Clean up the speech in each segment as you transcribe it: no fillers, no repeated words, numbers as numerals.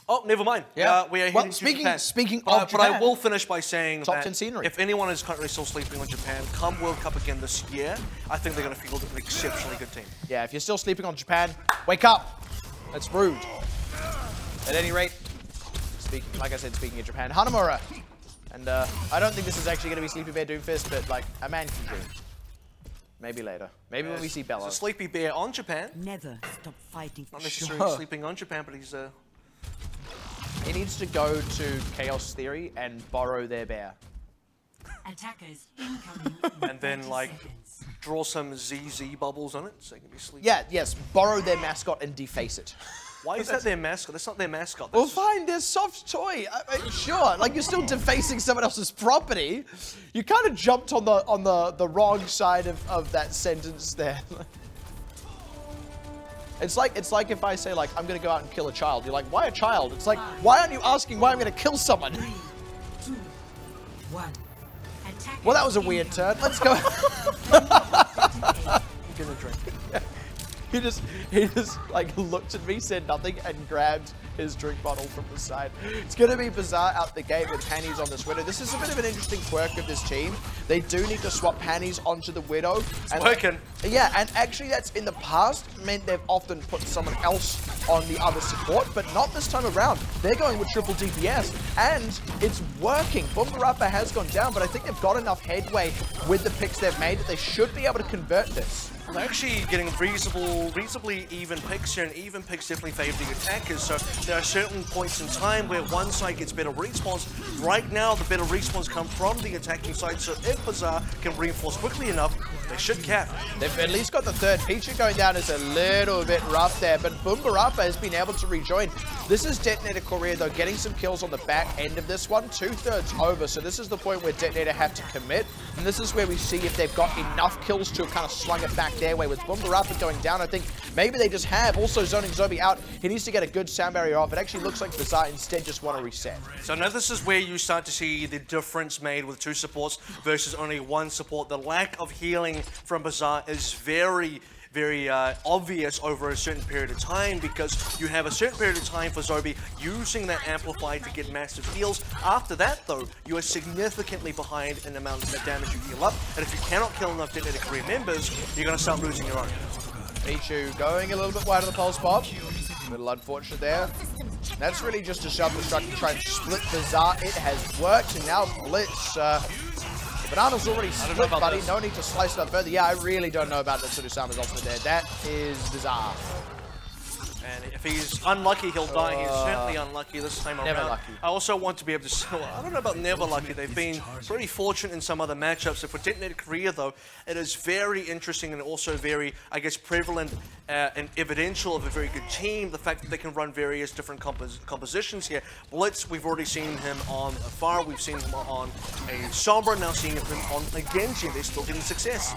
Oh, never mind. Yeah. We are well, heading to Japan. speaking of Japan, but I will finish by saying top that 10 scenery. If anyone is currently still sleeping on Japan, come World Cup again this year, I think they're going to field an exceptionally good team. Yeah, if you're still sleeping on Japan, wake up. That's rude. At any rate, like I said, speaking of Japan, Hanamura. And I don't think this is actually going to be Sleepy Bear Doomfist, but like a man can dream. Maybe later. Maybe when we see Bello. There's a Sleepy Bear on Japan. Never stop fighting. Not necessarily sleeping on Japan, but he's He needs to go to Chaos Theory and borrow their bear. Attackers incoming. And then like draw some ZZ bubbles on it so he can be sleeping. Yeah, yes. Borrow their mascot and deface it. Why is that their mascot? That's not their mascot. Well, fine, they're soft toy. Sure, like you're still defacing someone else's property. You kind of jumped on the wrong side of that sentence there. It's like if I say like I'm gonna go out and kill a child. You're like, why a child? It's like, why aren't you asking why I'm gonna kill someone? 3, 2, 1. Well, that was a weird turn. Let's go. Gonna drink. He just like looked at me, said nothing, and grabbed his drink bottle from the side. It's going to be Bazaar out the gate with Panties on this Widow. This is a bit of an interesting quirk of this team. They do need to swap Panties onto the Widow. It's working. Yeah, and actually that's in the past meant they've often put someone else on the other support, but not this time around. They're going with triple DPS, and it's working. Boombarappa has gone down, but I think they've got enough headway with the picks they've made that they should be able to convert this. They're actually getting reasonably even picks here, and even picks definitely favor the attackers. So there are certain points in time where one side gets better respawns. Right now, the better respawns come from the attacking side, so if Bazaar can reinforce quickly enough, they should cap. They've at least got the third. Pixie going down is a little bit rough there, but Boombarappa has been able to rejoin. This is DeToNator.KOREA though, getting some kills on the back end of this one, 2/3 over, so this is the point where DeToNator have to commit, and this is where we see if they've got enough kills to kind of swung it back their way. With Boombarappa going down, I think maybe they just have. Also zoning Zombie out, he needs to get a good sound barrier off. It actually looks like Bazaar instead just want to reset. So now this is where you start to see the difference made with two supports versus only one support. The lack of healing from Bazaar is very obvious over a certain period of time, because you have a certain period of time for Zombie using that amplify to get massive heals. After that though, you are significantly behind in the amount of damage you heal up, and if you cannot kill enough DeToNator.KOREA members, you're going to start losing your own. Pichu going a little bit wide of the pulse bomb. A little unfortunate there. That's really just a self-destruct to try and split Bazaar. It has worked, and now Blitz. The banana's already split, buddy. No need to slice it up further. Yeah, I really don't know about the Tsurusama's ultimate there. That is bizarre. And if he's unlucky, he'll die. He's certainly unlucky this time around. Never lucky. I also want to be able to say, well, I don't know about never lucky. They've been pretty fortunate in some other matchups. So for DeToNator.KOREA, though, it is very interesting and also very, I guess, prevalent and evidential of a very good team. The fact that they can run various different compositions here. Blitz, we've already seen him on a Fire. We've seen him on a Sombra. Now seeing him on a Genji. They're still getting success.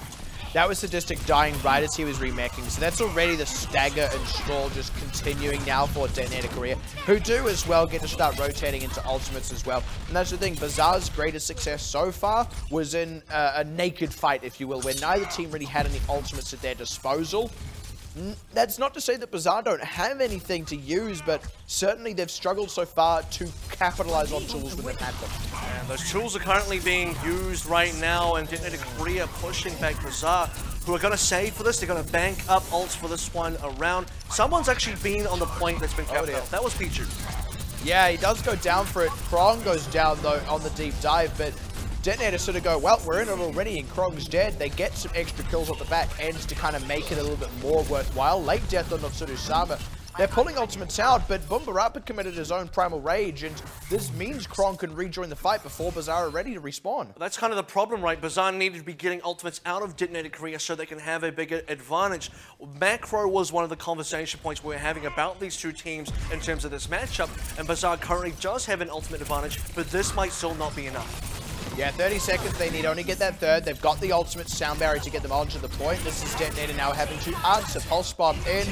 That was Sadistic dying right as he was remaking, so that's already the stagger and sprawl just continuing now for DeToNator.KOREA, who do as well get to start rotating into ultimates as well. And that's the thing, Bazaar's greatest success so far was in a naked fight, if you will, where neither team really had any ultimates at their disposal. That's not to say that Bazaar don't have anything to use, but certainly they've struggled so far to capitalize on tools when they've had them. And those tools are currently being used right now, and DeToNator.KOREA pushing back Bazaar, who are going to save for this. They're going to bank up ults for this one around. Someone's actually been on the point that's been capped off. That was Pichu. Yeah, he does go down for it. Krong goes down, though, on the deep dive, but DeToNator sort of go, well, we're in it already, and Krong's dead. They get some extra kills on the back ends to kind of make it a little bit more worthwhile. Late death on Tsurusama. They're pulling ultimates out, but Boombarappa committed his own Primal Rage, and this means Krong can rejoin the fight before Bazaar are ready to respawn. That's kind of the problem, right? Bazaar needed to be getting ultimates out of DeToNator.KOREA so they can have a bigger advantage. Macro was one of the conversation points we were having about these two teams in terms of this matchup, and Bazaar currently does have an ultimate advantage, but this might still not be enough. Yeah, 30 seconds, they need only get that third. They've got the ultimate sound barrier to get them onto the point. This is DeToNator now having to answer. Pulse bomb in.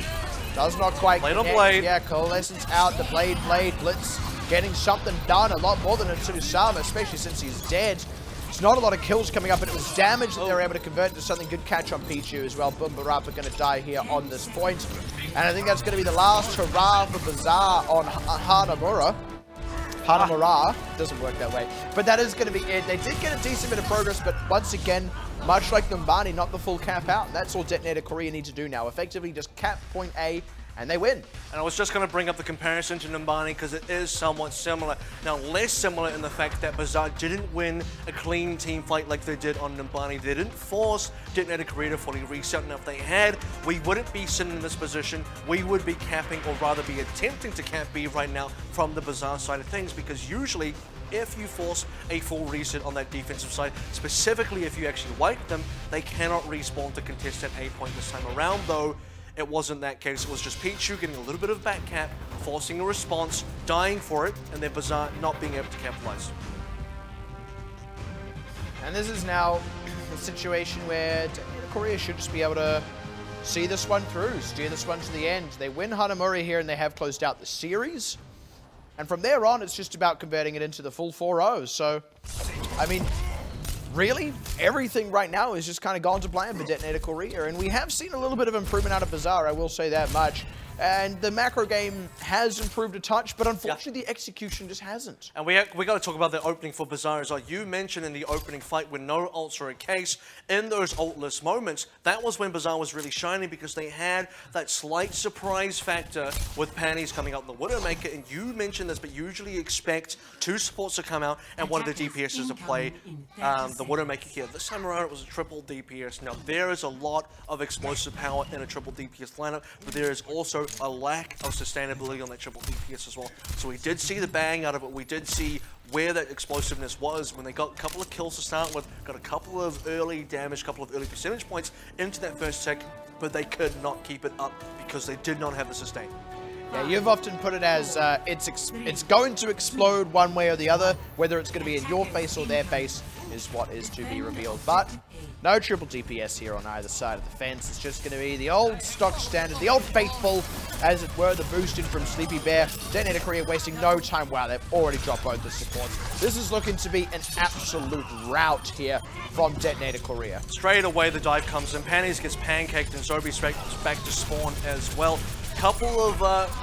Does not quite Blade on connect. blade. Yeah, Coalescence out. The Blade, Blitz getting something done. A lot more than a Tsurusama, especially since he's dead. It's not a lot of kills coming up, but it was damage that they were able to convert into something. Good catch on Pichu as well. Boombarapa going to die here on this point. And I think that's going to be the last hurrah for Bazaar on Hanamura. Hanamura. Doesn't work that way. But that is going to be it. They did get a decent bit of progress, but once again, much like Numbani, not the full cap out. That's all DeToNator.KOREA need to do now. Effectively just cap point A, and they win. And I was just going to bring up the comparison to Numbani because it is somewhat similar. Now, less similar in the fact that Bazaar didn't win a clean team fight like they did on Numbani. They didn't force DeToNator.KOREA to fully reset. And if they had, we wouldn't be sitting in this position. We would be capping, or rather be attempting to cap B right now from the Bazaar side of things, because usually if you force a full reset on that defensive side, specifically if you actually wipe them, they cannot respawn to contest at A point this time around, though. It wasn't that case. It was just Pichu getting a little bit of back cap, forcing a response, dying for it, and then Bazaar not being able to capitalize. And this is now a situation where DeToNator.KOREA should just be able to see this one through, steer this one to the end. They win Hanamura here, and they have closed out the series. And from there on, it's just about converting it into the full 4-0. So, I mean, really, everything right now is just kind of gone to plan for DeToNator.KOREA, and we have seen a little bit of improvement out of Bazaar, I will say that much. And the macro game has improved a touch, but unfortunately the execution just hasn't. And we got to talk about the opening for Bazaar as well. You mentioned in the opening fight when no ults are a case, in those ultless moments, that was when Bazaar was really shining because they had that slight surprise factor with Panties coming out in the Widowmaker. And you mentioned this, but usually expect two supports to come out and one of the DPSs to play the Widowmaker here. This time around it was a triple DPS. Now there is a lot of explosive power in a triple DPS lineup, but there is also a lack of sustainability on that triple DPS as well. So we did see the bang out of it. We did see where that explosiveness was when they got a couple of kills to start with, got a couple of early damage, a couple of early percentage points into that first tick, but they could not keep it up because they did not have the sustain. Yeah, you've often put it as it's going to explode one way or the other, whether it's going to be in your face or their face is what is to be revealed. But no triple DPS here on either side of the fence. It's just going to be the old stock standard, the old faithful, as it were, the boost in from Sleepy Bear. DeToNator.KOREA wasting no time. Wow, they've already dropped both the supports. This is looking to be an absolute rout here from DeToNator.KOREA. Straight away the dive comes in. Panties gets pancaked and Zobi's back to spawn as well. Couple of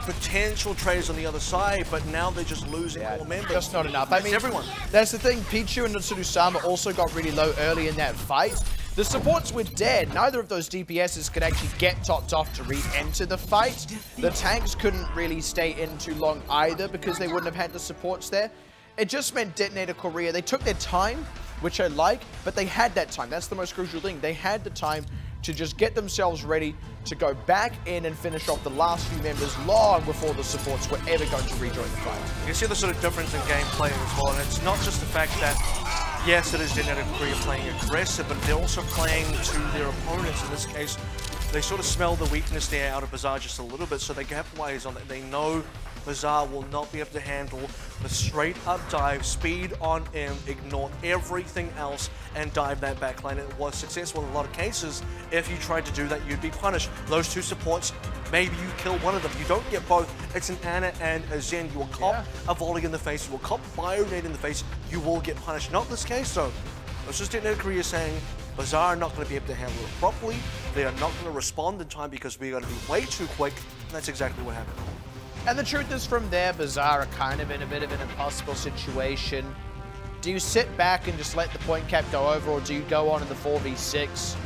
potential trades on the other side, but now they're just losing all members. Just not enough. I mean, everyone. That's the thing. Pichu and Natsuru-sama also got really low early in that fight. The supports were dead. Neither of those DPSs could actually get topped off to re-enter the fight. The tanks couldn't really stay in too long either because they wouldn't have had the supports there. It just meant DeToNator.KOREA, they took their time, which I like, but they had that time. That's the most crucial thing. They had the time to just get themselves ready to go back in and finish off the last few members long before the supports were ever going to rejoin the fight. You can see the sort of difference in gameplay as well, and it's not just the fact that, yes, it is DeToNator.KOREA playing aggressive, but they're also playing to their opponents. In this case, they sort of smell the weakness there out of Bazaar just a little bit, so they capitalize on it. They know Bazaar will not be able to handle the straight up dive, speed on in, ignore everything else, and dive that backline. It was successful in a lot of cases. If you tried to do that, you'd be punished. Those two supports, maybe you kill one of them. You don't get both. It's an Ana and a Zen. You will cop a volley in the face, you will cop bio nade in the face, you will get punished. Not this case though. It's just DeToNator.KOREA saying, Bazaar are not going to be able to handle it properly. They are not going to respond in time because we're going to be way too quick. And that's exactly what happened. And the truth is, from there, Bazaar are kind of in a bit of an impossible situation. Do you sit back and just let the point cap go over, or do you go on in the 4v6?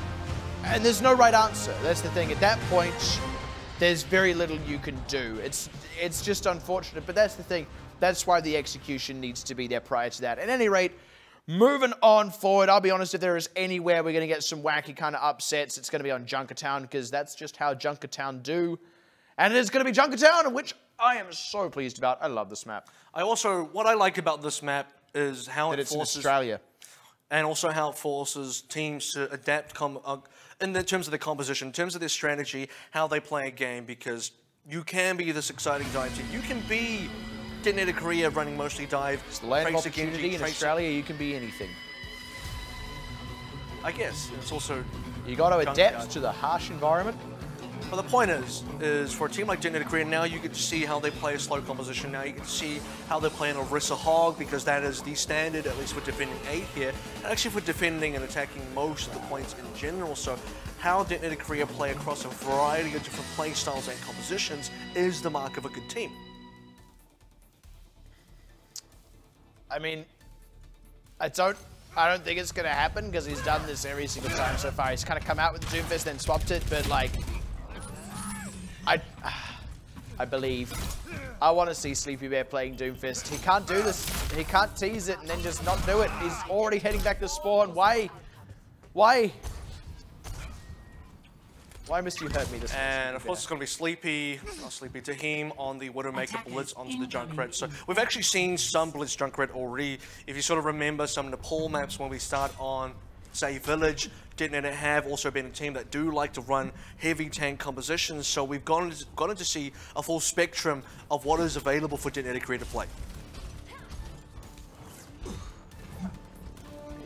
And there's no right answer. That's the thing. At that point, there's very little you can do. It's just unfortunate, but that's the thing. That's why the execution needs to be there prior to that. At any rate, moving on forward, I'll be honest, if there is anywhere we're going to get some wacky kind of upsets, it's going to be on Junkertown, because that's just how Junkertown do. And it is going to be Junkertown, which I am so pleased about. I love this map. What I like about this map is how it forces in Australia, and also how it forces teams to adapt in terms of their composition, in terms of their strategy, how they play a game. Because you can be this exciting dive team. You can be DeToNator.KOREA running mostly dive. It's the land of opportunity in Australia. You can be anything. I guess it's also you got to adapt to the harsh environment. But the point is for a team like DeToNator.KOREA, now you get to see how they play a slow composition. Now you get to see how they play an Orisa Hog, because that is the standard, at least for defending 8 here, and actually for defending and attacking most of the points in general. So how DeToNator.KOREA play across a variety of different play styles and compositions is the mark of a good team. I mean, I don't think it's going to happen because he's done this every single time so far. He's kind of come out with the Doomfist, then swapped it, but like, I believe. I want to see Sleepy Bear playing Doomfist. He can't do this. He can't tease it and then just not do it. He's already heading back to spawn. Why? Why? Why must you hurt me this time? And of course it's going to be Sleepy, not Sleepy, Taheem on the Widowmaker Blitz onto the Junkrat. So we've actually seen some Blitz Junkrat already. If you sort of remember some Nepal maps when we start on, say, Village, DeToNator have also been a team that do like to run heavy tank compositions. So we've gotten to see a full spectrum of what is available for DeToNator.KOREA to play.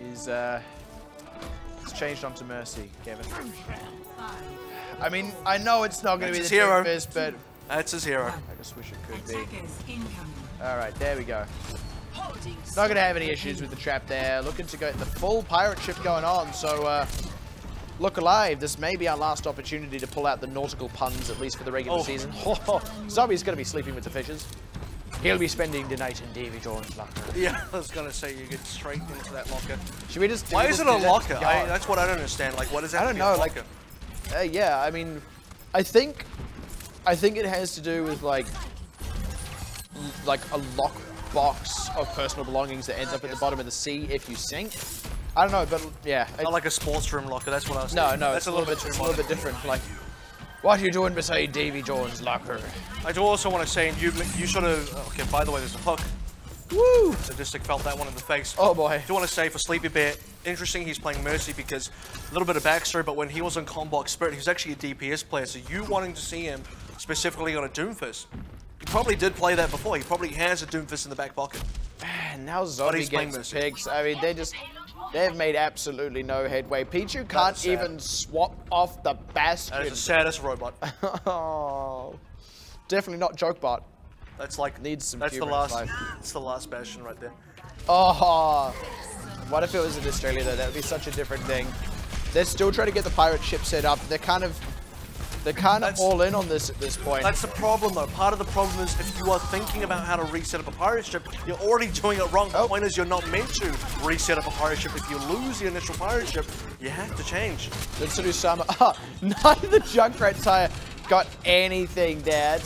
He's changed onto Mercy, Kevin. I mean, I know it's not going to be the hero, Doomfist, but that's his hero. I just wish it could be. Attackers incoming. All right, there we go. Not going to have any issues with the trap there. Looking to get the full pirate ship going on. So, look alive. This may be our last opportunity to pull out the nautical puns, at least for the regular season. Zombie's going to be sleeping with the fishes. He'll be spending the night in Davy Jones' locker. Yeah, I was going to say you get straight into that locker. Should we just? Why is it a locker? That's what I don't understand. Like, what is that? I don't know. Like, yeah, I mean, I think it has to do with like a lock box of personal belongings that ends up at the bottom of the sea if you sink. I don't know, but yeah. Not like a sports room locker. That's what I was. No, thinking. no, That's it's a little bit different. Like, what are you doing beside Davy Jones' locker? I do also want to say, you sort of. Okay, by the way, there's a hook. Woo! Sadistic felt that one in the face. Oh boy. I do want to say for Sleepy Bear, interesting he's playing Mercy because a little bit of backstory, but when he was on Combox Spirit, he was actually a DPS player, so you wanting to see him specifically on a Doomfist. He probably did play that before. He probably has a Doomfist in the back pocket. Man, now Zombie gets pigs. I mean, they've made absolutely no headway. Pichu can't even swap off the Bastion. That is the saddest robot. Oh, definitely not Jokebot. That's like needs some. That's the last. It's the last Bastion right there. Oh, what if it was in Australia though? That would be such a different thing. They're still trying to get the pirate ship set up. They're kind of all in on this at this point. That's the problem though. Part of the problem is if you are thinking about how to reset up a pirate ship, you're already doing it wrong. The point is you're not meant to reset up a pirate ship. If you lose the initial pirate ship, you have to change. Natsuru-sama. None of the Junkrat tire got anything there.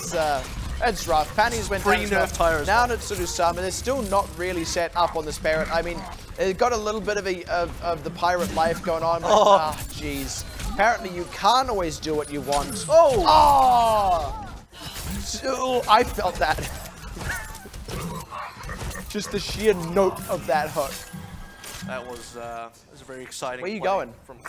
That's rough. Panties went down. Nerf tires. Now Natsuru-sama, they're still not really set up on this parrot. I mean, it got a little bit of the pirate life going on. But, jeez. Apparently you can't always do what you want. Oh! I felt that. Just the sheer note of that hook. That was a very exciting. Where are you going? From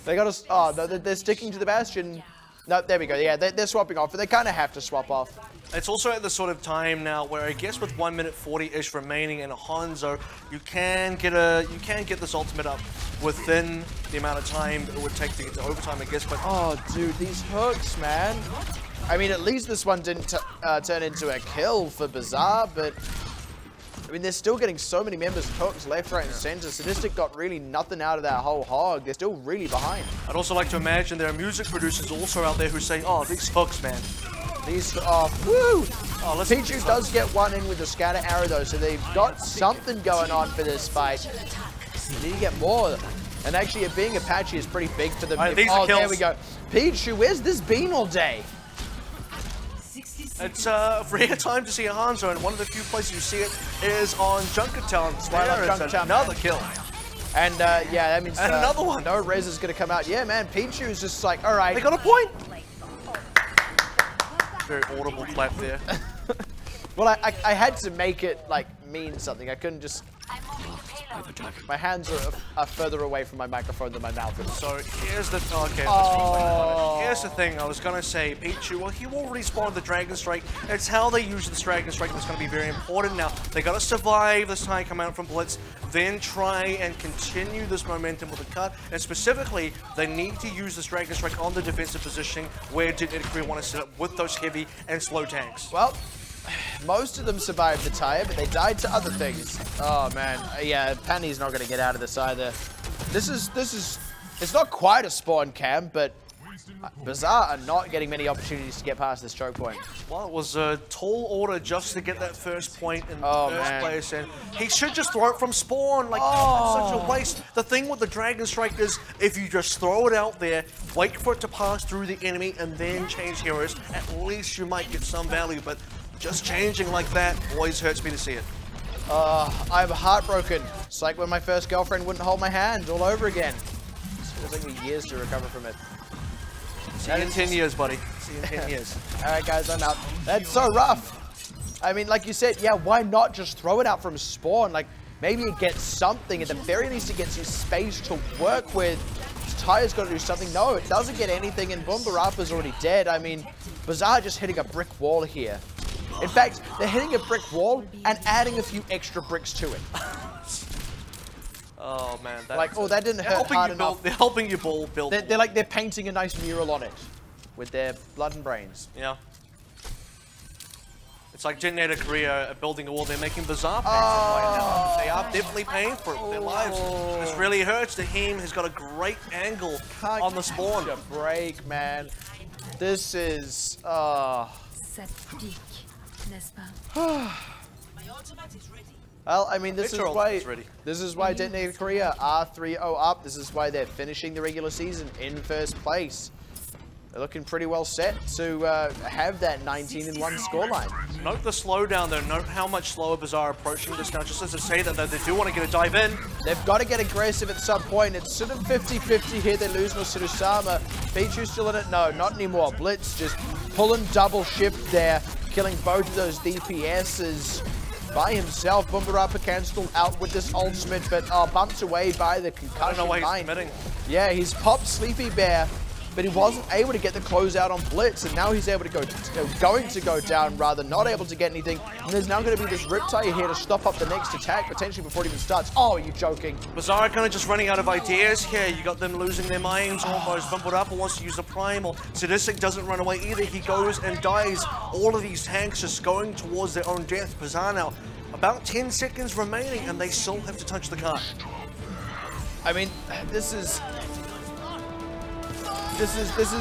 They got us. Oh no, they're sticking to the Bastion. No, there we go. Yeah, they're swapping off, but they kind of have to swap off. It's also at the sort of time now where I guess with 1 minute 40-ish remaining in a Hanzo, you can get this ultimate up within the amount of time it would take to get to overtime, I guess. But oh, dude, these hooks, man. I mean, at least this one didn't turn into a kill for Bazaar, but I mean, they're still getting so many members of hooks left, right, and center. Sadistic got really nothing out of that whole hog. They're still really behind. I'd also like to imagine there are music producers also out there who say, "Oh, these hooks, man." These, woo! Oh, Pichu does get one in with the scatter arrow though, so they've got something going on for this fight. They need to get more. And actually, it being Apache is pretty big for them. Oh, there we go. Pichu, where's this been all day? It's a rare time to see a Hanzo, and one of the few places you see it is on Junkertown. It's another kill. And yeah, that means and another one. No Rez is going to come out. Yeah, man, Pichu's just like, all right. They got a point. Very audible clap there. Well, I had to make it like mean something. I couldn't just. My hands are further away from my microphone than my mouth is. So here's the here's the thing. I was gonna say, Pixie. Well, he already spawned the Dragon Strike. It's how they use the Dragon Strike that's gonna be very important now. They gotta survive this time, come out from Blitz, then try and continue this momentum with a cut. And specifically, they need to use this Dragon Strike on the defensive positioning where DeToNator.KOREA want to set up with those heavy and slow tanks. Well, most of them survived the tire, but they died to other things. Oh man, yeah, Panny's not gonna get out of this either. This is, it's not quite a spawn cam, but Bazaar are not getting many opportunities to get past this choke point. Well, it was a tall order just to get that first point in the first place, and he should just throw it from spawn. Like, it's such a waste. The thing with the Dragon Strike is, if you just throw it out there, wait for it to pass through the enemy, and then change heroes, at least you might get some value, but just changing like that always hurts me to see it. I'm heartbroken. It's like when my first girlfriend wouldn't hold my hand all over again. It took me years to recover from it. See you in 10 years, buddy. See you in 10 years. Alright guys, I'm out. That's so rough. I mean, like you said, yeah, why not just throw it out from spawn? Like, maybe it gets something. At the very least, it gets you space to work with. Tire's got to do something. No, it doesn't get anything, and Boombarappa's already dead. I mean, Bazaar just hitting a brick wall here. In fact, they're hitting a brick wall and adding a few extra bricks to it. Oh man, like, oh, that didn't hurt hard enough. They're helping you build. They're painting a nice mural on it with their blood and brains. Yeah. It's like DeToNator.KOREA building a wall. They're making Bazaar pay right now. They are definitely paying for it with their lives. This really hurts. The Heem has got a great angle on the spawn. A break, man. This is well, I mean, this is why DeToNator.KOREA are 3-0 up. This is why they're finishing the regular season in first place. They're looking pretty well set to have that 19-1 scoreline. Note the slowdown though. Note how much slower Bazaar are approaching this now. Just as I say that, though, they do want to get a dive in. They've got to get aggressive at some point. It's sort of 50-50 here. They lose no Surusama. Pichu's still in it? No, not anymore. Blitz just pulling double shift there, killing both of those DPSs by himself. Boombarappa cancelled out with this ultimate, but bumped away by the concussion. I don't know why he's committing. Yeah, he's popped Sleepy Bear, but he wasn't able to get the closeout on Blitz, and now he's able to going to go down, rather not able to get anything. And there's now going to be this Riptide here to stop up the next attack, potentially before it even starts. Oh, are you joking? Bazaar kind of just running out of ideas here. You got them losing their minds almost. Boombarappa wants to use the Primal. Sadistic doesn't run away either. He goes and dies. All of these tanks just going towards their own death. Bazaar now about 10 seconds remaining, and they still have to touch the cart. I mean, this is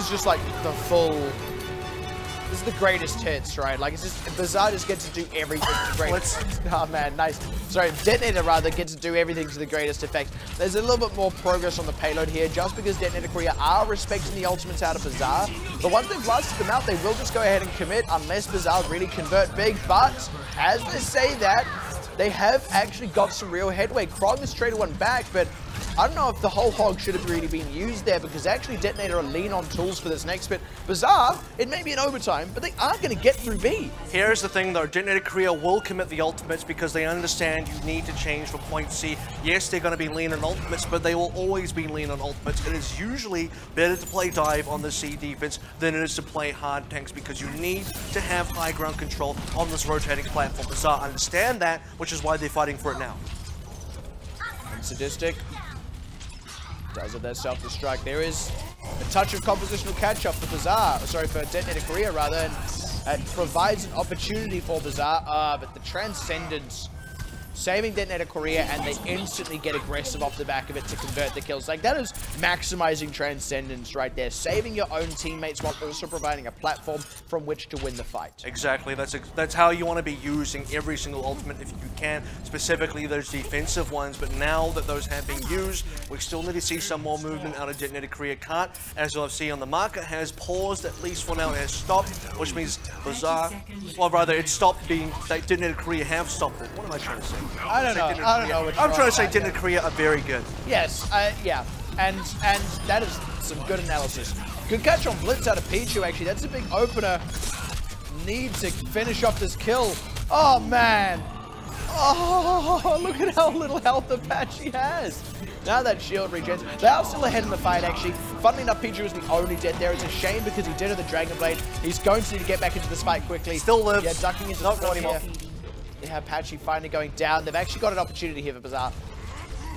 just like the full. This is the greatest hits, right? Like, it's just Bazaar just gets to do everything to the greatest. Oh man, nice. Sorry, DeToNator rather gets to do everything to the greatest effect. There's a little bit more progress on the payload here, just because DeToNator.KOREA are respecting the ultimates out of Bazaar. But once they've blasted them out, they will just go ahead and commit, unless Bazaar really convert big. But as they say that, they have actually got some real headway. Krog has traded one back, but I don't know if the whole hog should have really been used there, because actually DeToNator are lean on tools for this next bit. Bazaar, it may be an overtime, but they aren't going to get through B. Here's the thing though, DeToNator.KOREA will commit the ultimates because they understand you need to change for point C. Yes, they're going to be lean on ultimates, but they will always be lean on ultimates. It is usually better to play dive on the C defense than it is to play hard tanks, because you need to have high ground control on this rotating platform. Bazaar understand that, which is why they're fighting for it now. And Sadistic does it, that self-destruct. There is a touch of compositional catch-up for Bazaar, sorry, for DeToNator.KOREA rather, and it provides an opportunity for Bazaar, but the Transcendence saving DeToNator.KOREA, and they instantly get aggressive off the back of it to convert the kills. Like, that is maximizing Transcendence right there, saving your own teammates while also providing a platform from which to win the fight. Exactly, that's how you want to be using every single ultimate if you can, specifically those defensive ones. But now that those have been used, we still need to see some more movement out of DeToNator.KOREA. Can't, as you'll see on the market, has paused at least for now. It has stopped, which means Bazaar, well rather, it stopped being, DeToNator.KOREA have stopped it. What am I trying to say? I don't know. I'm trying to say DeToNator.KOREA are very good. Yes, yeah, and that is some good analysis. Good catch on Blitz out of Pichu, actually. That's a big opener. Need to finish off this kill. Oh, man. Oh, look at how little health Apache has. Now that shield regens. They are still ahead in the fight, actually. Funnily enough, Pixie was the only dead there. It's a shame because he did have the Dragon Blade. He's going to need to get back into this fight quickly. Still lives. Yeah, ducking into the fort here. Yeah, Apache finally going down. They've actually got an opportunity here for Bazaar.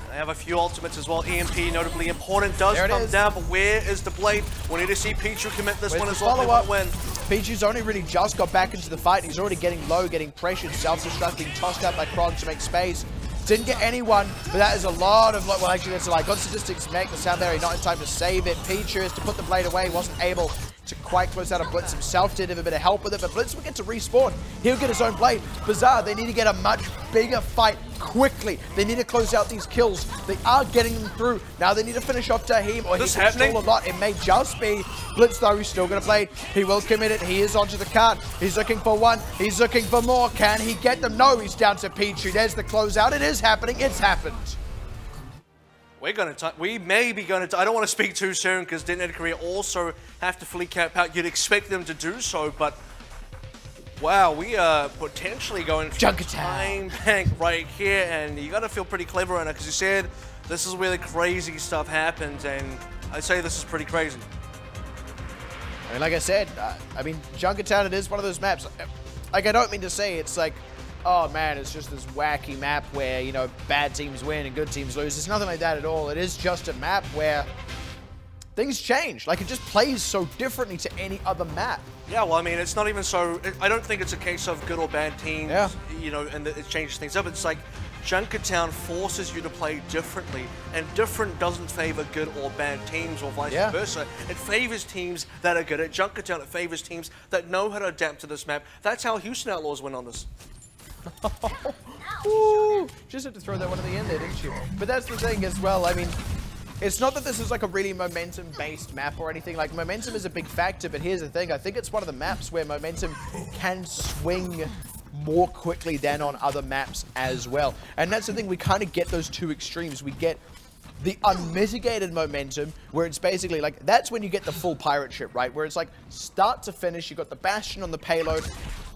They have a few ultimates as well. EMP, notably important, does There it come is. down, but where is the blade? We need to see Pichu commit this Where's one the as well. They follow-up? won't win. Pichu's only really just got back into the fight. He's already getting low, getting pressured, self-destruct, being tossed out by Krog to make space. Didn't get anyone, but that is a lot of, well, actually, that's like, God Statistics make the sound barrier not in time to save it. Pichu is to put the blade away, wasn't able to quite close out a Blitz himself, did have a bit of help with it, but Blitz will get to respawn. He'll get his own blade. Bazaar, they need to get a much bigger fight quickly. They need to close out these kills. They are getting them through. Now they need to finish off Taheem, or he can stall a lot. It may just be Blitz, though. He's still going to play. He will commit it. He is onto the cart. He's looking for one. He's looking for more. Can he get them? No, he's down to Pichu. There's the closeout. It is happening. It's happened. We may be going to, I don't want to speak too soon because DeToNator.KOREA also have to fully cap out. You'd expect them to do so, but wow, we are potentially going for a time bank right here, and you got to feel pretty clever on it because you said this is where the crazy stuff happens, and I'd say this is pretty crazy. I mean, like I said, I mean, Junkertown, it is one of those maps. Like, I don't mean to say it's like, oh man, it's just this wacky map where, you know, bad teams win and good teams lose. It's nothing like that at all. It is just a map where things change. Like, it just plays so differently to any other map. Yeah, well, I mean, it's not even so, I don't think it's a case of good or bad teams, yeah, you know, and it changes things up. It's like Junkertown forces you to play differently, and different doesn't favor good or bad teams or vice versa. It favors teams that are good. At Junkertown, it favors teams that know how to adapt to this map. That's how Houston Outlaws win on this. Ooh, just had to throw that one at the end there, didn't you? But that's the thing as well. I mean, it's not that this is like a really momentum-based map or anything. Like, momentum is a big factor, but here's the thing. I think it's one of the maps where momentum can swing more quickly than on other maps as well. And that's the thing. We kind of get those two extremes. We get the unmitigated momentum, where it's basically like, that's when you get the full pirate ship, right? Where it's like, start to finish, you got the Bastion on the payload,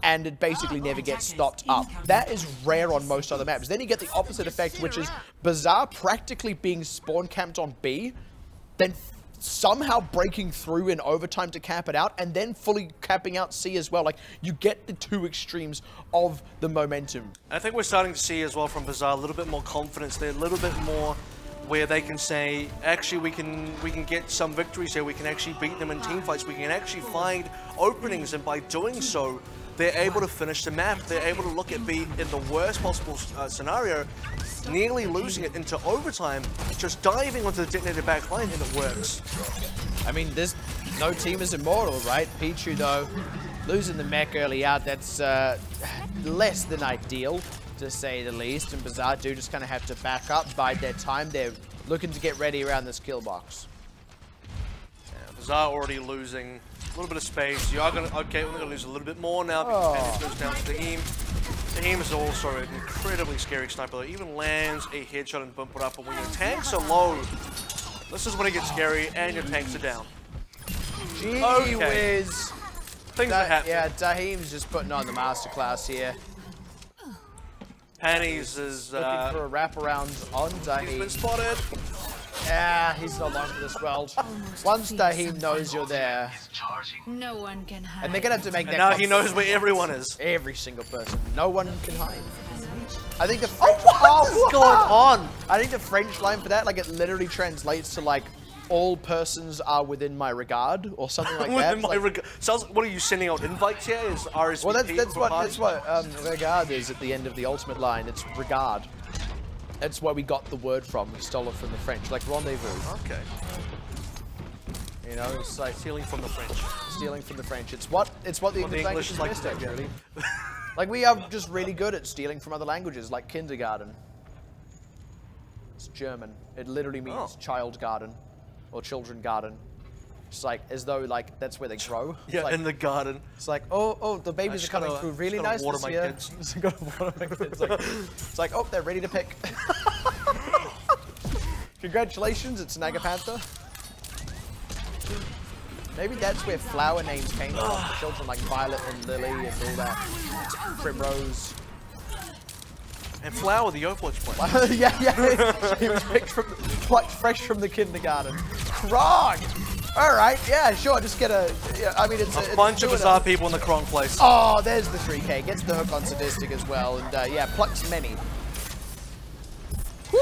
and it basically never gets stopped up. That is rare on most other maps. Then you get the opposite effect, which is Bazaar practically being spawn camped on B, then somehow breaking through in overtime to cap it out, and then fully capping out C as well. Like, you get the two extremes of the momentum. I think we're starting to see as well from Bazaar a little bit more confidence there, a little bit more where they can say, actually, we can get some victories here. We can actually beat them in team fights. We can actually find openings, and by doing so, they're able to finish the map. They're able to look at B in the worst possible scenario, nearly losing it into overtime, just diving onto the DeToNator back line, and it works. I mean, no team is immortal, right? Pichu, though, losing the mech early out, that's less than ideal, to say the least. And Bazaar do just kind of have to back up, bide their time. They're looking to get ready around this kill box. Yeah, Bazaar already losing a little bit of space. You are going to, okay, we're going to lose a little bit more now because it goes down to Taheem. Taheem is also an incredibly scary sniper. It even lands a headshot and bump it up, and when your tanks are low, this is when it gets scary, and your tanks are down. Gee whiz. Things are happening. Yeah, Taheem's just putting on the masterclass here. Panties is looking for a wraparound on Taheem. He's been spotted. Yeah, he's no longer this world. Once Taheem knows you're there, no one can hide. and they're gonna have to make that. And now he knows where everyone is. Every single person. No one can hide. I think the what's going on? I think the French line for that, like, it literally translates to like, all persons are within my regard, or something like that. Sounds. What are you sending out invites here? Is RSVP? Well, that's what regard is at the end of the ultimate line. It's regard. That's where we got the word from. We stole it from the French, like rendezvous. Okay. You know, it's like stealing from the French. Stealing from the French. It's what the English language is missed, actually. Like, we are just really good at stealing from other languages, like kindergarten. It's German. It literally means child garden. Or children garden. It's like, as though, like, that's where they grow. Yeah, like, in the garden. It's like, oh, the babies are coming through really nice this year. Just gotta water my kids. It's like, oh, they're ready to pick. Congratulations, it's Nagapantha. Maybe that's where flower names came from. Children like Violet and Lily and all that. Primrose. And Flower, the Overwatch player. yeah. He was picked fresh from the kindergarten. Krog! Alright, yeah, sure, just get a... Yeah, I mean, it's a bunch of Bazaar people in the Krog place. Oh, there's the 3K. Gets the hook on Sadistic as well, and yeah, plucks many.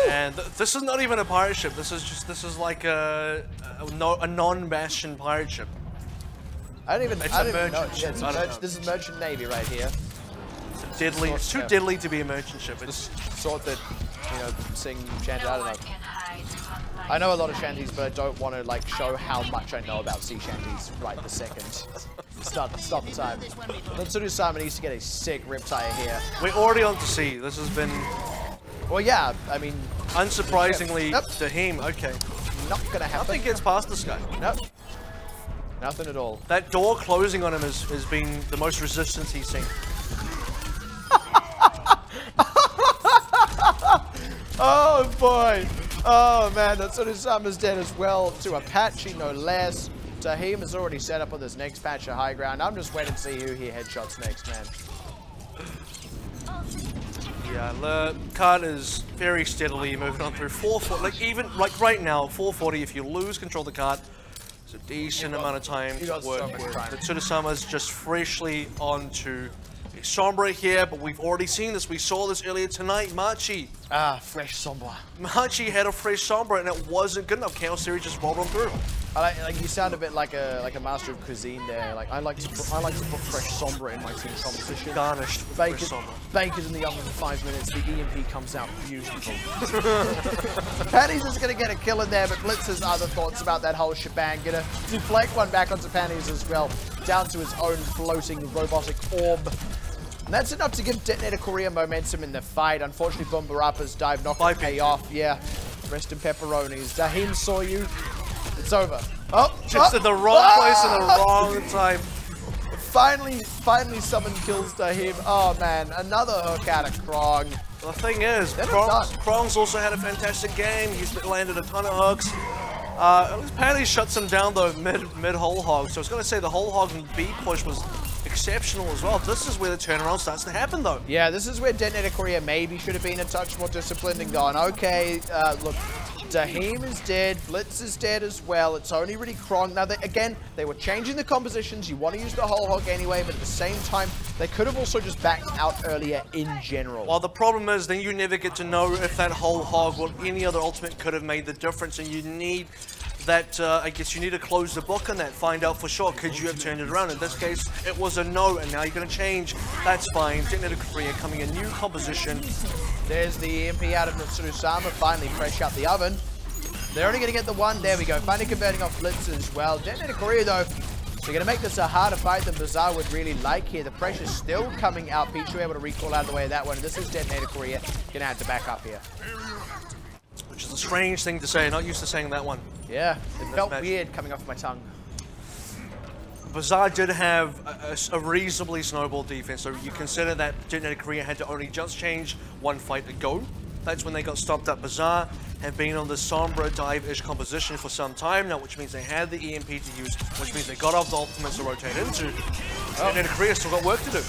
And this is not even a pirate ship. This is like a non-Bastion pirate ship. I don't even know. Yeah, this is Merchant Navy right here. It's deadly. It's too deadly to be a merchant ship. It's sort that, you know, sing shanty. I don't know. I know a lot of shanties, but I don't want to like show how much I know about sea shanties right the second. Stop the time. Let's Simon needs to get a sick riptire here. We're already on to sea. This has been... Well, yeah, I mean... Unsurprisingly, Nope. Daheem, okay. Not gonna happen. Nothing gets past this guy. Nope. Nothing at all. That door closing on him has been the most resistance he's seen. Oh, boy. Oh, man, that's what his Summer's dead as well. To Apache, no less. Daheem is already set up on this next patch of high ground. I'm just waiting to see who he headshots next, man. Yeah, the card is very steadily moving on through 440. Like even like right now, 440. If you lose control of the card, it's a decent amount of time to work with. The Tsunosama's just freshly onto Sombra here, but we've already seen this. We saw this earlier tonight. Machi. Ah, fresh Sombra. Machi had a fresh Sombra, and it wasn't good enough. Chaos Series just rolled on through. Like you sound a bit like a master of cuisine there. Like I like to put fresh Sombra in my team composition. Garnished with fresh Sombra. Bake it in the oven for 5 minutes. The EMP comes out beautiful. Panties is gonna get a kill in there, but Blitz has other thoughts about that whole shebang. Gonna deflect one back onto Panties as well, down to his own floating robotic orb. And that's enough to give DeToNator.KOREA momentum in the fight. Unfortunately, Boombarappa's dive knocked the pay off. Yeah, rest in pepperonis. Daheem saw you. It's over. Oh, just at the wrong place at the wrong time. Finally someone kills Daheem. Oh man, another hook out of Krog. The thing is, Krog's also had a fantastic game. He's landed a ton of hooks. At least Patty shuts him down though mid whole hog. So I was going to say the whole hog and B push was exceptional as well. This is where the turnaround starts to happen though. Yeah, this is where DeToNator.KOREA maybe should have been a touch more disciplined and gone, okay, look, Daheem is dead, Blitz is dead as well, it's only really Krog. Now, they were changing the compositions, you want to use the whole hog anyway, but at the same time, they could have also just backed out earlier in general. Well, the problem is then you never get to know if that whole hog or any other ultimate could have made the difference, and you need that, I guess you need to close the book on that, find out for sure, could you have turned it around? In this case, it was a no, and now you're going to change. That's fine. DeToNator.KOREA coming a new composition. There's the EMP out of Tsunosama, finally fresh out the oven. They're only going to get the one. There we go. Finally converting off Blitz as well. DeToNator.KOREA, though, they're going to make this a harder fight than Bazaar would really like here. The pressure's still coming out. Pixie able to recall out of the way of that one. This is DeToNator.KOREA. Going to have to back up here. Which is a strange thing to say. Not used to saying that one. Yeah, it felt weird coming off my tongue. Bazaar did have a reasonably snowball defense, so you consider that DeToNator.KOREA had to only just change one fight ago. That's when they got stopped up. Bazaar have been on the Sombra dive-ish composition for some time now, which means they had the EMP to use, which means they got off the ultimates to rotate into. DeToNator.KOREA still got work to do.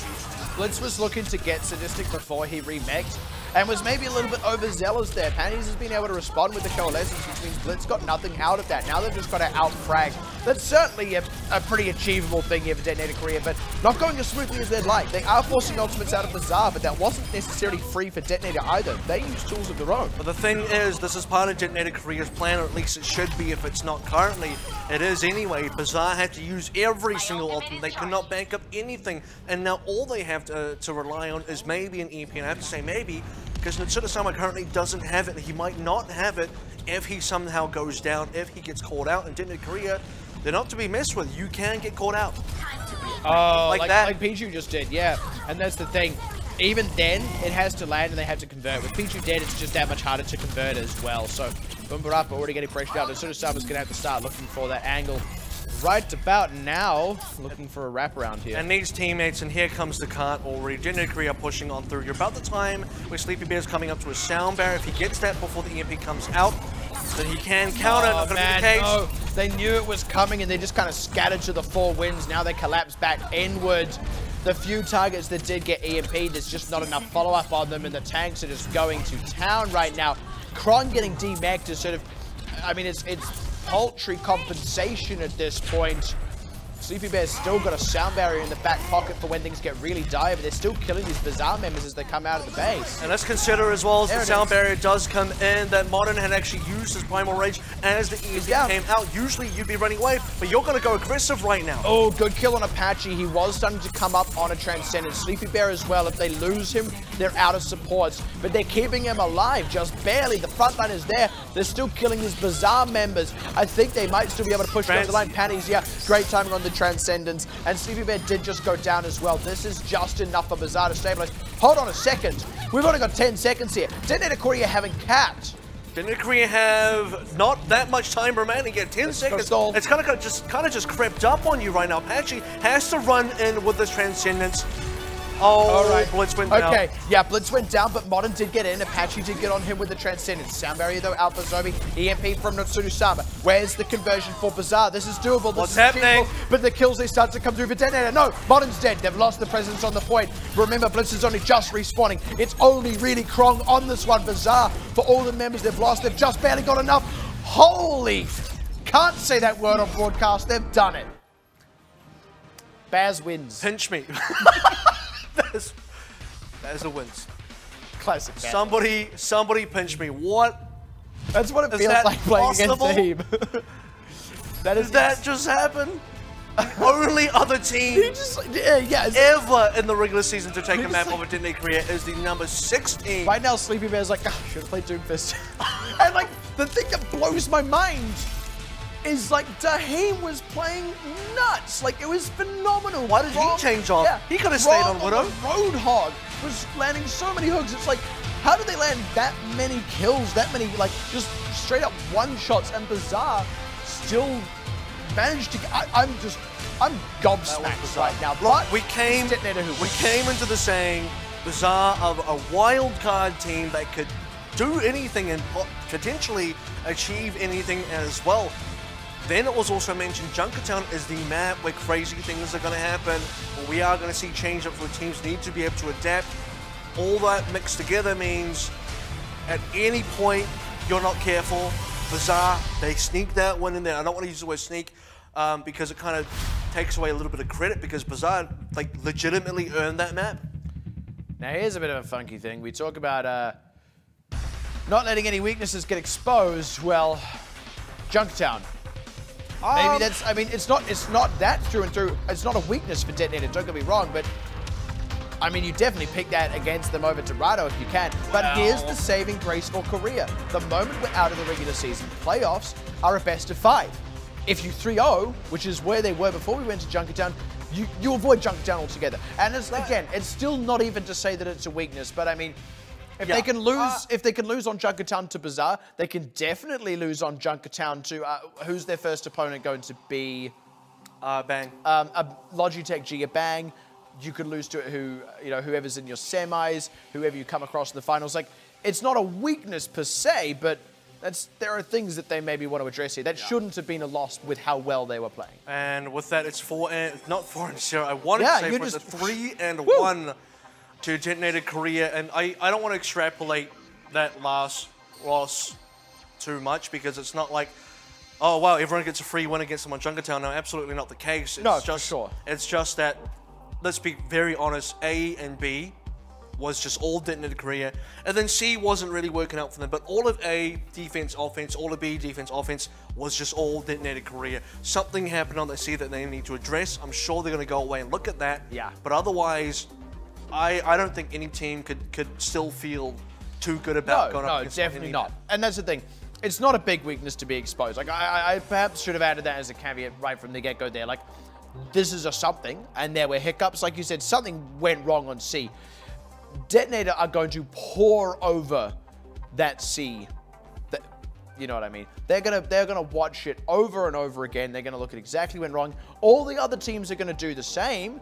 Blitz was looking to get Sadistic before he remeked, and was maybe a little bit overzealous there. Panties has been able to respond with the Coalescence, which means Blitz got nothing out of that. Now they've just got to out-frag. That's certainly a pretty achievable thing here for DeToNator.KOREA, but not going as smoothly as they'd like. They are forcing ultimates out of Bazaar, but that wasn't necessarily free for DeToNator either. They use tools of their own. But the thing is, this is part of DeToNator.KOREA's plan, or at least it should be if it's not currently. It is anyway. Bazaar had to use every single ultimate. They could not bank up anything, and now all they have to rely on is maybe an EMP, and I have to say maybe, because Tsunosama currently doesn't have it. He might not have it if he somehow goes down, if he gets caught out. And DeToNator.KOREA, they're not to be messed with. You can get caught out. Oh, like that. Like Pichu just did, yeah. And that's the thing. Even then, it has to land and they have to convert. With Pichu dead, it's just that much harder to convert as well. So, Boombarappa already getting pressured out. Tsunosama's going to have to start looking for that angle. Right about now, looking for a wraparound here. And needs teammates, and here comes the cart already. DeToNator.KOREA pushing on through. You're about the time where Sleepy Bear's coming up to a sound barrier. If he gets that before the EMP comes out, then he can counter. Not gonna be the case. No. They knew it was coming and they just kind of scattered to the four winds. Now they collapse back inward. The few targets that did get EMP'd, there's just not enough follow-up on them, and the tanks are just going to town right now. Kron getting demacked is sort of, I mean, it's paltry compensation at this point. Sleepy Bear's still got a sound barrier in the back pocket for when things get really dire, but they're still killing these Bazaar members as they come out of the base. And let's consider as well as the sound barrier does come in, that Modern had actually used his Primal Rage as the EMP came out. Usually you'd be running away, but you're going to go aggressive right now. Oh, good kill on Apache. He was starting to come up on a Transcendent. Sleepy Bear as well. If they lose him, they're out of supports, but they're keeping him alive just barely. The front line is there. They're still killing his Bazaar members. I think they might still be able to push down the line. Panties, yeah, great timing on the Transcendence, and Sleepy Bear did just go down as well. This is just enough for Bazaar to stabilize. Hold on a second. We've only got 10 seconds here. DeToNator.KOREA haven't capped. DeToNator.KOREA have not that much time remaining yet. 10 seconds. It's kind of just crept up on you right now. Apache has to run in with this Transcendence. Oh, all right. Blitz went down. Okay, yeah, Blitz went down, but Modern did get in. Apache did get on him with the Transcendence. Sound barrier, though, out for Zombie. EMP from Natsuru-sama. Where's the conversion for Bazaar? This is doable. This is happening? Achievable, but the kills, they start to come through for DeToNator. No, Modern's dead. They've lost the presence on the point. Remember, Blitz is only just respawning. It's only really Krong on this one. Bazaar, for all the members they've lost, they've just barely got enough. Holy, can't say that word on broadcast. They've done it. Baz wins. Pinch me. That is a wins. Classic. Somebody pinch me. What? That's what it feels like playing against the team. Did that just happen? The only other team ever in the regular season to take a map over DeToNator.KOREA is the number 16. Right now, Sleepy Bear's like, oh, should have played Doomfist. And like, the thing that blows my mind is like, Daheem was playing nuts. Like, it was phenomenal. Why did he change off? Yeah, he could have stayed on Widow. Roadhog was landing so many hooks. It's like, how do they land that many kills, that many, like, just straight up one-shots, and Bazaar still managed to, I'm gobsmacked right now. But we came into the saying, Bazaar of a wild card team that could do anything and potentially achieve anything as well. Then it was also mentioned Junkertown is the map where crazy things are going to happen. We are going to see change-ups where teams need to be able to adapt. All that mixed together means at any point you're not careful, Bazaar, they sneak that one in there. I don't want to use the word sneak because it kind of takes away a little bit of credit because Bazaar like legitimately earned that map. Now here's a bit of a funky thing. We talk about not letting any weaknesses get exposed. Well, Junkertown. Maybe that's, I mean, it's not that through and through. It's not a weakness for DeToNator, don't get me wrong, but I mean, you definitely pick that against them over Dorado if you can. But here's the saving grace for Korea. The moment we're out of the regular season, playoffs are a best of 5. If you 3-0, which is where they were before we went to Junkertown, you avoid Junkertown altogether. And it's, again, it's still not even to say that it's a weakness, but I mean, if they can lose on Junkertown to Bazaar, they can definitely lose on Junkertown to who's their first opponent going to be? Bang. Logitech Giga Bang. You could lose to whoever's in your semis, whoever you come across in the finals. Like, it's not a weakness per se, but there are things that they maybe want to address here. That shouldn't have been a loss with how well they were playing. And with that, it's not 4-0. I wanted to say it's 3-1. To DeToNator.KOREA, and I don't want to extrapolate that last loss too much because it's not like, oh wow, everyone gets a free win against them on Junkertown. No, absolutely not the case. For sure. It's just that, let's be very honest, A and B was just all DeToNator.KOREA, and then C wasn't really working out for them, but all of A, defense, offense, all of B, defense, offense, was just all DeToNator.KOREA. Something happened on the C that they need to address. I'm sure they're going to go away and look at that. Yeah. But otherwise, I don't think any team could still feel too good about going up against definitely not. And that's the thing. It's not a big weakness to be exposed. Like, I perhaps should have added that as a caveat right from the get-go there. Like, this is a something, and there were hiccups. Like you said, something went wrong on C. DeToNator are going to pour over that C. You know what I mean? They're gonna watch it over and over again. They're gonna look at exactly what went wrong. All the other teams are gonna do the same.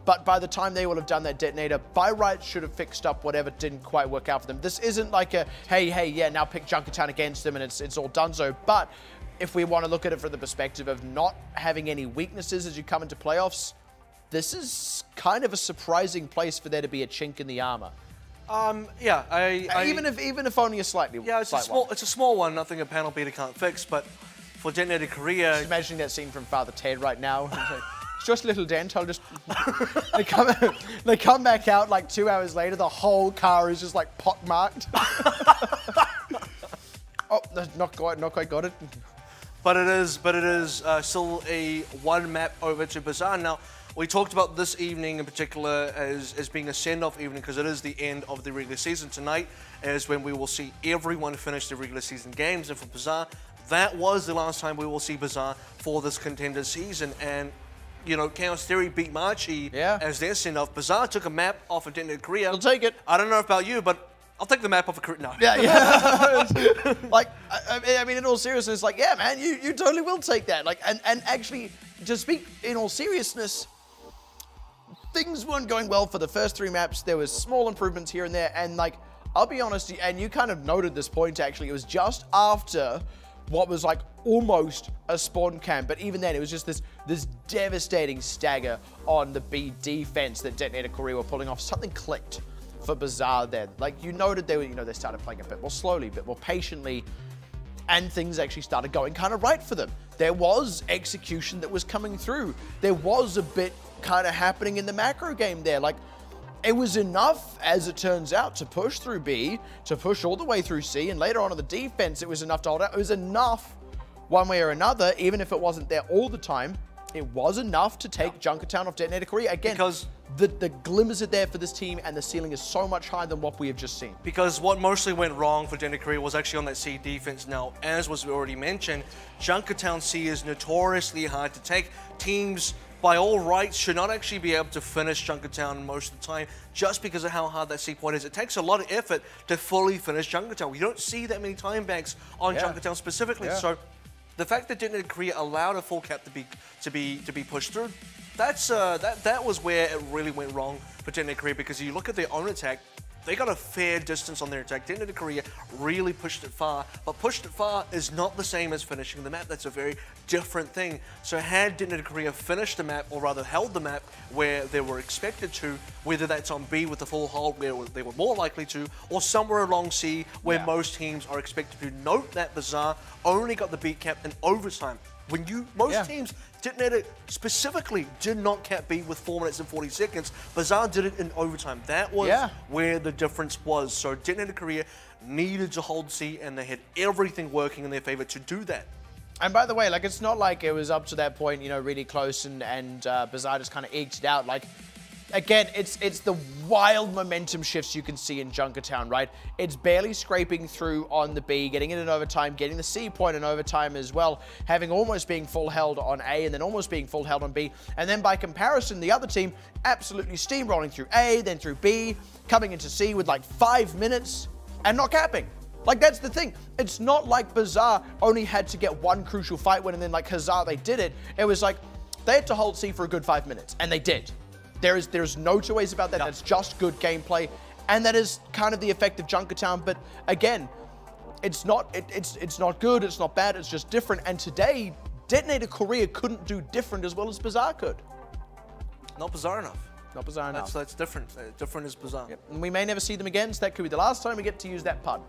But by the time they will have done that, DeToNator, by rights, should have fixed up whatever didn't quite work out for them. This isn't like a, hey, yeah, now pick Junkertown against them and it's all donezo. But if we want to look at it from the perspective of not having any weaknesses as you come into playoffs, this is kind of a surprising place for there to be a chink in the armor. Yeah, even if only a slightly. Yeah, it's a small one. Nothing a panel beater can't fix. But for DeToNator Korea, just imagining that scene from Father Ted right now. It's just a little dent. I'll just. They come back out like 2 hours later. The whole car is just like pockmarked. Oh, not quite got it. But it is still a one map over to Bazaar. Now, we talked about this evening in particular as being a send-off evening because it is the end of the regular season. Tonight is when we will see everyone finish the regular season games. And for Bazaar, that was the last time we will see Bazaar for this contender season. And, you know, Chaos Theory beat Marchi as their send-off. Bazaar took a map off of DeToNator Korea. I'll take it. I don't know about you, but I'll take the map off of Korea. No. Yeah. Like, I mean, in all seriousness, like, yeah, man, you totally will take that. Like, and actually, to speak in all seriousness, things weren't going well for the first 3 maps. There was small improvements here and there, and like, I'll be honest, and you kind of noted this point actually, it was just after what was like almost a spawn camp, but even then it was just this devastating stagger on the B defense that DeToNator Korea were pulling off. Something clicked for Bazaar then. Like, you noted they were, they started playing a bit more slowly, a bit more patiently, and things actually started going kind of right for them. There was execution that was coming through. There was a bit kind of happening in the macro game there. Like, it was enough, as it turns out, to push through B, to push all the way through C, and later on in the defense, it was enough to hold out. It was enough, one way or another, even if it wasn't there all the time, it was enough to take Junkertown off DeToNator Korea. Again, because the glimmers are there for this team, and the ceiling is so much higher than what we have just seen. Because what mostly went wrong for DeToNator Korea was actually on that C defense. Now, as was already mentioned, Junkertown C is notoriously hard to take. Teams, by all rights, should not actually be able to finish Junkertown most of the time just because of how hard that C point is. It takes a lot of effort to fully finish Junkertown. We don't see that many time banks on Junkertown specifically. So the fact that DeToNator Korea allowed a full cap to be pushed through, that was where it really went wrong for DeToNator Korea, because you look at their own attack, they got a fair distance on their attack. DeToNator Korea really pushed it far, but pushed it far is not the same as finishing the map. That's a very different thing. So had DeToNator Korea finished the map, or rather held the map where they were expected to, whether that's on B with the full hold where they were more likely to, or somewhere along C where most teams are expected to. Note that Bazaar only got the beat cap in overtime. When most teams, DeToNator specifically, did not cap B with 4 minutes and 40 seconds. Bazaar did it in overtime. That was where the difference was. So DeToNator Korea needed to hold C, and they had everything working in their favor to do that. And by the way, like, it's not like it was up to that point, really close, and Bazaar just kind of eked it out. Like, again, it's the wild momentum shifts you can see in Junkertown, right? It's barely scraping through on the B, getting it in overtime, getting the C point in overtime as well, having almost being full held on A, and then almost being full held on B. And then by comparison, the other team absolutely steamrolling through A, then through B, coming into C with like 5 minutes and not capping. Like, that's the thing. It's not like Bazaar only had to get one crucial fight win and then like huzzah, they did it. It was like they had to hold C for a good 5 minutes, and they did. There's no two ways about that. That's just good gameplay, and that is kind of the effect of Junkertown. But again, it's not good, it's not bad, it's just different. And today, DeToNator Korea couldn't do different as well as Bazaar could. Not Bazaar enough. Not Bazaar enough. That's different. Different is Bazaar. Yep. And we may never see them again, so that could be the last time we get to use that pun.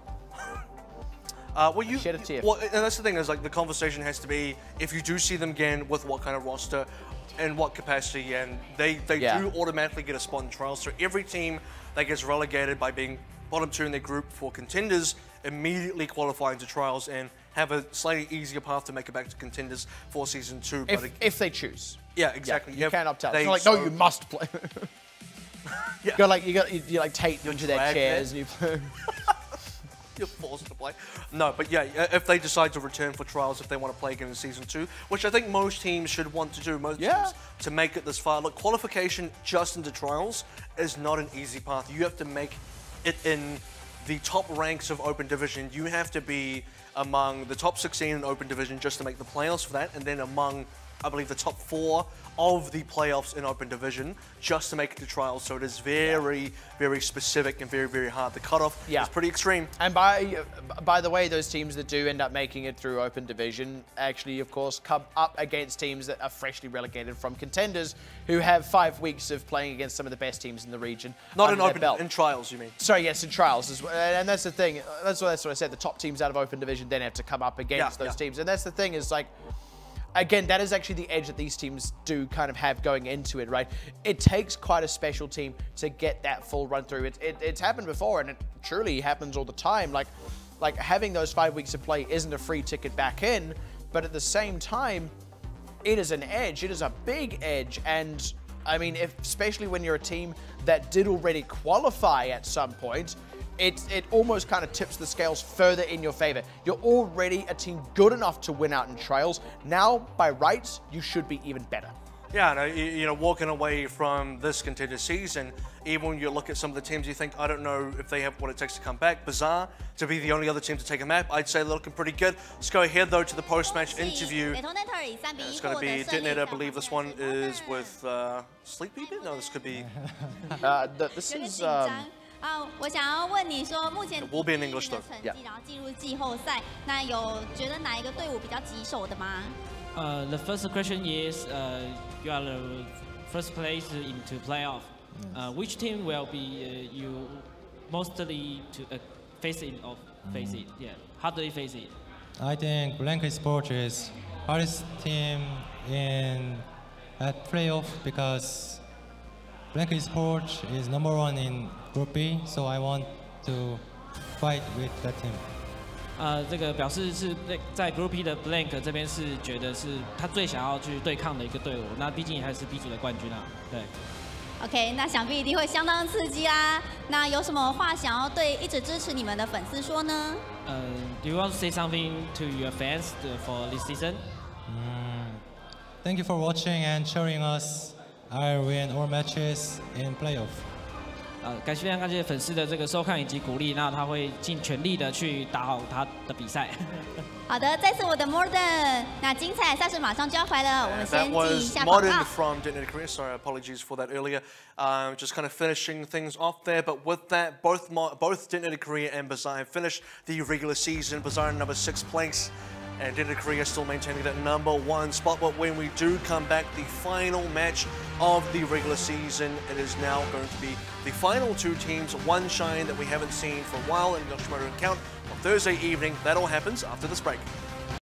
Shed a tear. Well, and that's the thing, is like the conversation has to be, if you do see them again, with what kind of roster and what capacity, and they do automatically get a spot in trials. So every team that gets relegated by being bottom 2 in their group for contenders immediately qualify into trials and have a slightly easier path to make it back to contenders for season 2. If they choose. Yeah, exactly. You can't opt out. It's not like, no, you must play. You like tape them to their chairs and you play. You're forced to play. No, but yeah, if they decide to return for trials, if they want to play again in season 2, which I think most teams should want to do, most teams, to make it this far. Look, qualification just into trials is not an easy path. You have to make it in the top ranks of Open Division. You have to be among the top 16 in Open Division just to make the playoffs for that, and then among I believe, the top 4 of the playoffs in Open Division just to make it to trials. So it is very, very specific and very, very hard. The cutoff is pretty extreme. And by the way, those teams that do end up making it through Open Division actually, of course, come up against teams that are freshly relegated from Contenders, who have 5 weeks of playing against some of the best teams in the region. Not in Open, in trials, you mean? Sorry, yes, in trials as well. And that's the thing. That's what I said. The top teams out of Open Division then have to come up against those teams. And that's the thing is like, again, that is actually the edge that these teams do kind of have going into it, right? It takes quite a special team to get that full run through. It's happened before, and it truly happens all the time. Like having those 5 weeks of play isn't a free ticket back in, but at the same time, it is an edge. It is a big edge, and I mean, especially when you're a team that did already qualify at some point, it almost kind of tips the scales further in your favor. You're already a team good enough to win out in trials. Now, by rights, you should be even better. Yeah, no, you know, walking away from this Contender season, even when you look at some of the teams, you think, I don't know if they have what it takes to come back. Bazaar, to be the only other team to take a map, I'd say they're looking pretty good. Let's go ahead, though, to the post-match interview. It's going to be DeToNator. I believe this one is with Sleepy Bit? No, this could be... this is...我想要问你说，目前 Will be in English though. 然后进入季后赛，那有觉得哪一个队伍比较棘手的吗？ The first question is, you are the first place into playoff. Which team will be you mostly to face it or face it? Yeah, how do you face it? I think Blank Sports is hardest team at playoff because Blank Sports is #1 in Group B, so I want to fight with that team. 这个表示是在 Group B 的 Blank 这边是觉得是他最想要去对抗的一个队伍，那毕竟还是 B 组的冠军啊，对。OK， 那想必一定会相当刺激啦。那有什么话想要对一直支持你们的粉丝说呢？Do you want to say something to your fans for this season? Thank you for watching and cheering us. I'll win all matches in playoff. 非常感谢粉丝的这个收看以及鼓励，那他会尽全力的去打好他的比赛。好的，再次我的 Modern， 那精彩赛事马上就要回来了，我们先进一下广告。That was Modern from DeToNator.KOREA. Sorry, apologies for that earlier. Just kind of finishing things off there, but with that, both DeToNator.KOREA and Bazaar have finished the regular season. Bazaar in #6 place. And DeToNator.KOREA still maintaining that #1 spot. But when we do come back, the final match of the regular season, it is now going to be the final 2 teams, one shine that we haven't seen for a while in the DeToNator account on Thursday evening. That all happens after this break.